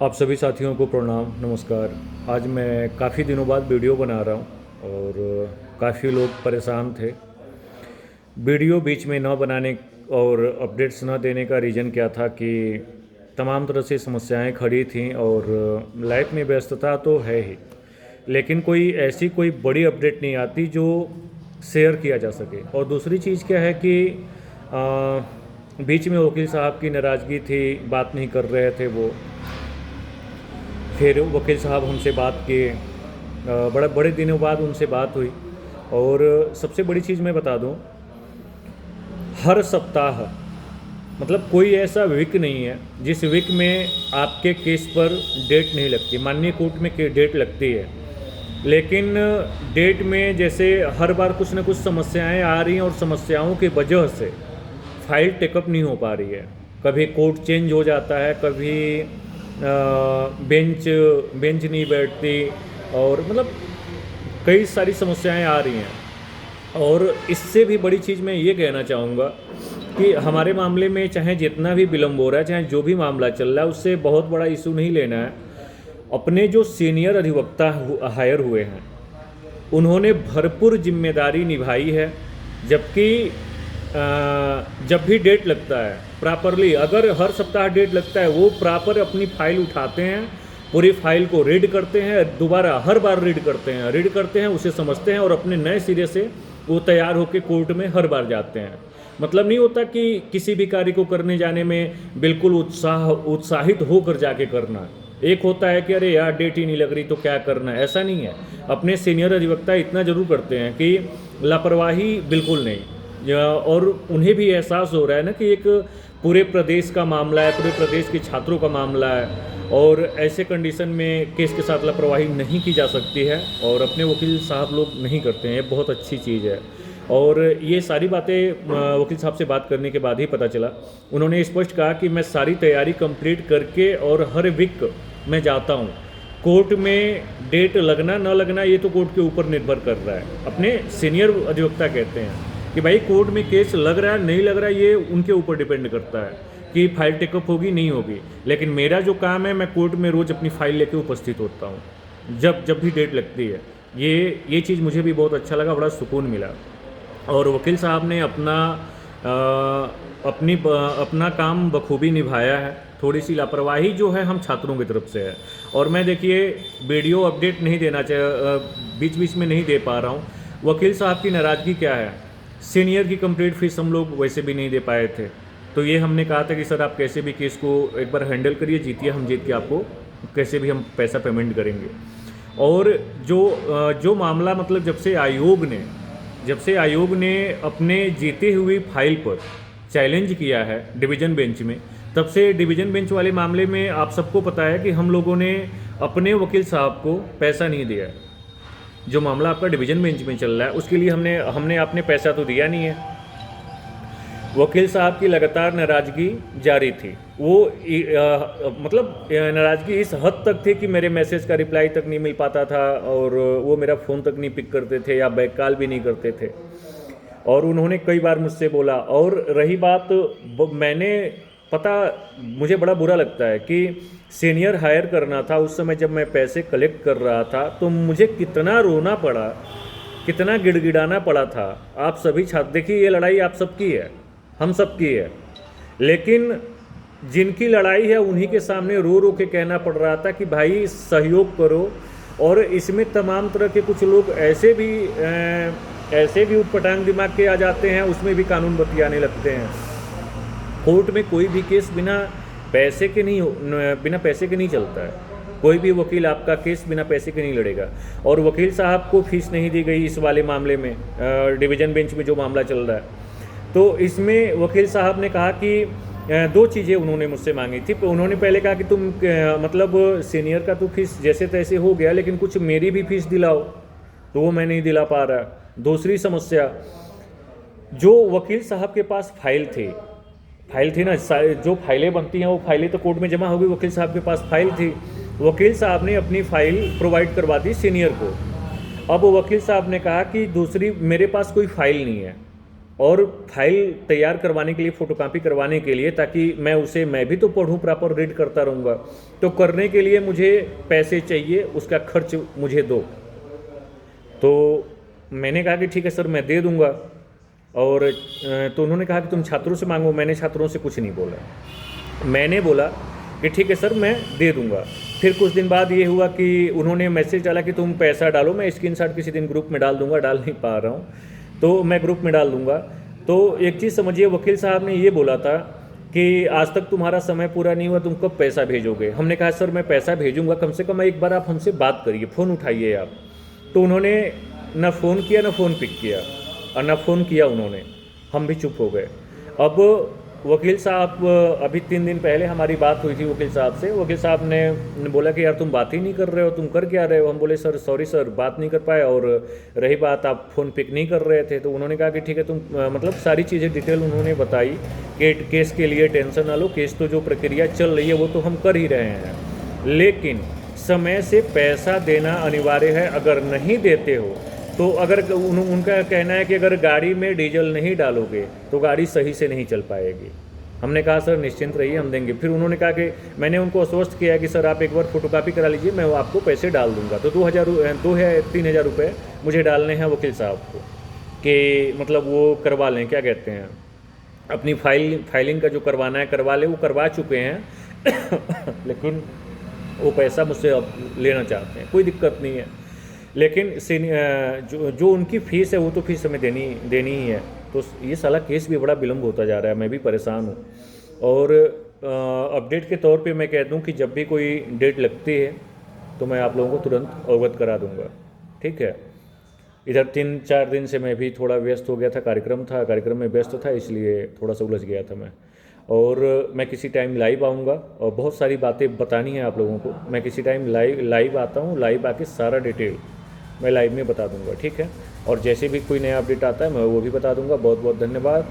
आप सभी साथियों को प्रणाम, नमस्कार। आज मैं काफ़ी दिनों बाद वीडियो बना रहा हूँ और काफ़ी लोग परेशान थे। वीडियो बीच में न बनाने और अपडेट्स न देने का रीज़न क्या था कि तमाम तरह से समस्याएं खड़ी थीं और लाइफ में व्यस्तता तो है ही, लेकिन कोई बड़ी अपडेट नहीं आती जो शेयर किया जा सके। और दूसरी चीज़ क्या है कि बीच में वकील साहब की नाराज़गी थी, बात नहीं कर रहे थे वो। फिर वकील साहब हमसे बात किए, बड़े बड़े दिनों बाद उनसे बात हुई। और सबसे बड़ी चीज़ मैं बता दूं, हर सप्ताह मतलब कोई ऐसा वीक नहीं है जिस वीक में आपके केस पर डेट नहीं लगती। माननीय कोर्ट में डेट लगती है, लेकिन डेट में जैसे हर बार कुछ ना कुछ समस्याएं आ रही हैं और समस्याओं की वजह से फाइल टेकअप नहीं हो पा रही है। कभी कोर्ट चेंज हो जाता है, कभी बेंच बेंच नहीं बैठती, और मतलब कई सारी समस्याएं आ रही हैं। और इससे भी बड़ी चीज़ मैं ये कहना चाहूँगा कि हमारे मामले में चाहे जितना भी विलम्ब हो रहा है, चाहे जो भी मामला चल रहा है, उससे बहुत बड़ा इशू नहीं लेना है। अपने जो सीनियर अधिवक्ता हायर हुए हैं, उन्होंने भरपूर जिम्मेदारी निभाई है। जबकि जब भी डेट लगता है प्रॉपरली, अगर हर सप्ताह डेट लगता है, वो प्रॉपर अपनी फाइल उठाते हैं, पूरी फाइल को रीड करते हैं, दोबारा हर बार रीड करते हैं, उसे समझते हैं और अपने नए सिरे से वो तैयार होकर कोर्ट में हर बार जाते हैं। मतलब नहीं होता कि किसी भी कार्य को करने जाने में बिल्कुल उत्साहित होकर जाके करना। एक होता है कि अरे यार डेट ही नहीं लग रही तो क्या करना है, ऐसा नहीं है। अपने सीनियर अधिवक्ता इतना जरूर करते हैं कि लापरवाही बिल्कुल नहीं। और उन्हें भी एहसास हो रहा है ना कि एक पूरे प्रदेश का मामला है, पूरे प्रदेश के छात्रों का मामला है, और ऐसे कंडीशन में केस के साथ लापरवाही नहीं की जा सकती है, और अपने वकील साहब लोग नहीं करते हैं। ये बहुत अच्छी चीज़ है। और ये सारी बातें वकील साहब से बात करने के बाद ही पता चला। उन्होंने स्पष्ट कहा कि मैं सारी तैयारी कंप्लीट करके और हर वीक मैं जाता हूँ। कोर्ट में डेट लगना न लगना ये तो कोर्ट के ऊपर निर्भर कर रहा है। अपने सीनियर अधिवक्ता कहते हैं कि भाई कोर्ट में केस लग रहा है नहीं लग रहा है, ये उनके ऊपर डिपेंड करता है कि फाइल टेकअप होगी नहीं होगी। लेकिन मेरा जो काम है, मैं कोर्ट में रोज़ अपनी फाइल लेके उपस्थित होता हूँ जब जब भी डेट लगती है। ये चीज़ मुझे भी बहुत अच्छा लगा, बड़ा सुकून मिला। और वकील साहब ने अपना काम बखूबी निभाया है। थोड़ी सी लापरवाही जो है हम छात्रों की तरफ से है। और मैं देखिए वीडियो अपडेट नहीं देना बीच बीच में नहीं दे पा रहा हूँ। वकील साहब की नाराज़गी क्या है, सीनियर की कंप्लीट फीस हम लोग वैसे भी नहीं दे पाए थे, तो ये हमने कहा था कि सर आप कैसे भी केस को एक बार हैंडल करिए, जीतिए, हम जीत के आपको कैसे भी हम पैसा पेमेंट करेंगे। और जो मामला मतलब जब से आयोग ने अपने जीते हुई फाइल पर चैलेंज किया है डिवीज़न बेंच में, तब से डिवीज़न बेंच वाले मामले में आप सबको पता है कि हम लोगों ने अपने वकील साहब को पैसा नहीं दिया। जो मामला आपका डिवीज़न बेंच में चल रहा है उसके लिए हमने आपने पैसा तो दिया नहीं है। वकील साहब की लगातार नाराज़गी जारी थी। वो मतलब नाराज़गी इस हद तक थी कि मेरे मैसेज का रिप्लाई तक नहीं मिल पाता था, और वो मेरा फ़ोन तक नहीं पिक करते थे या बैक कॉल भी नहीं करते थे। और उन्होंने कई बार मुझसे बोला। और रही बात, मुझे बड़ा बुरा लगता है कि सीनियर हायर करना था। उस समय जब मैं पैसे कलेक्ट कर रहा था तो मुझे कितना रोना पड़ा, कितना गिड़गिड़ाना पड़ा था। आप सभी छात्र, देखिए ये लड़ाई आप सबकी है, हम सबकी है, लेकिन जिनकी लड़ाई है उन्हीं के सामने रो रो के कहना पड़ रहा था कि भाई सहयोग करो। और इसमें तमाम तरह के कुछ लोग ऐसे भी उटपटांग दिमाग के आ जाते हैं, उसमें भी कानून बतियाने लगते हैं। कोर्ट में कोई भी केस बिना पैसे के नहीं चलता है। कोई भी वकील आपका केस बिना पैसे के नहीं लड़ेगा। और वकील साहब को फीस नहीं दी गई इस वाले मामले में, डिवीज़न बेंच में जो मामला चल रहा है। तो इसमें वकील साहब ने कहा कि दो चीज़ें उन्होंने मुझसे मांगी थी। उन्होंने पहले कहा कि तुम मतलब सीनियर का तो फीस जैसे तैसे हो गया, लेकिन कुछ मेरी भी फीस दिलाओ, तो वो मैं नहीं दिला पा रहा। दूसरी समस्या, जो वकील साहब के पास फाइल थी ना, जो फाइलें बनती हैं वो फाइलें तो कोर्ट में जमा होगी। वकील साहब के पास फाइल थी, वकील साहब ने अपनी फाइल प्रोवाइड करवा दी सीनियर को। अब वकील साहब ने कहा कि दूसरी मेरे पास कोई फाइल नहीं है, और फाइल तैयार करवाने के लिए, फ़ोटोकॉपी करवाने के लिए, ताकि मैं भी तो पढ़ूँ, प्रॉपर रीड करता रहूँगा। तो करने के लिए मुझे पैसे चाहिए, उसका खर्च मुझे दो। तो मैंने कहा कि ठीक है सर, मैं दे दूँगा। और तो उन्होंने कहा कि तुम छात्रों से मांगो। मैंने छात्रों से कुछ नहीं बोला। मैंने बोला कि ठीक है सर, मैं दे दूँगा। फिर कुछ दिन बाद ये हुआ कि उन्होंने मैसेज डाला कि तुम पैसा डालो। मैं स्क्रीनशॉट किसी दिन ग्रुप में डाल दूँगा, डाल नहीं पा रहा हूँ, तो मैं ग्रुप में डाल दूँगा। तो एक चीज़ समझिए, वकील साहब ने ये बोला था कि आज तक तुम्हारा समय पूरा नहीं हुआ, तुम कब पैसा भेजोगे। हमने कहा सर, मैं पैसा भेजूँगा, कम से कम एक बार आप हमसे बात करिए, फ़ोन उठाइए आप। तो उन्होंने ना फ़ोन किया, ना फ़ोन पिक किया, और ना फ़ोन किया उन्होंने। हम भी चुप हो गए। अब वकील साहब, अभी 3 दिन पहले हमारी बात हुई थी वकील साहब से। वकील साहब ने बोला कि यार तुम बात ही नहीं कर रहे हो, तुम कर क्या रहे हो। हम बोले सर सॉरी सर, बात नहीं कर पाए, और रही बात आप फ़ोन पिक नहीं कर रहे थे। तो उन्होंने कहा कि ठीक है, तुम मतलब सारी चीज़ें डिटेल उन्होंने बताई कि केस के लिए टेंशन ना लो, केस तो जो प्रक्रिया चल रही है वो तो हम कर ही रहे हैं, लेकिन समय से पैसा देना अनिवार्य है। अगर नहीं देते हो तो अगर उनका कहना है कि अगर गाड़ी में डीजल नहीं डालोगे तो गाड़ी सही से नहीं चल पाएगी। हमने कहा सर निश्चिंत रहिए, हम देंगे। फिर उन्होंने कहा कि मैंने उनको आश्वस्त किया कि सर आप एक बार फ़ोटोकॉपी करा लीजिए, मैं आपको पैसे डाल दूंगा। तो 2,000-3,000 रुपये मुझे डालने हैं वकील साहब को, कि मतलब वो करवा लें, क्या कहते हैं, अपनी फाइलिंग का जो करवाना है करवा ले। वो करवा चुके हैं लेकिन वो पैसा मुझसे अब लेना चाहते हैं। कोई दिक्कत नहीं है, लेकिन जो उनकी फ़ीस है वो तो फीस हमें देनी ही है। तो ये साला केस भी बड़ा विलम्ब होता जा रहा है, मैं भी परेशान हूँ। और अपडेट के तौर पे मैं कह दूँ कि जब भी कोई डेट लगती है तो मैं आप लोगों को तुरंत अवगत करा दूँगा, ठीक है। इधर 3-4 दिन से मैं भी थोड़ा व्यस्त हो गया था, कार्यक्रम में व्यस्त था, इसलिए थोड़ा सा उलझ गया था मैं। और मैं किसी टाइम लाइव आऊँगा, और बहुत सारी बातें बतानी है आप लोगों को। मैं किसी टाइम लाइव आता हूँ, लाइव आके सारा डिटेल मैं लाइव में बता दूंगा, ठीक है। और जैसे भी कोई नया अपडेट आता है मैं वो भी बता दूंगा। बहुत बहुत धन्यवाद।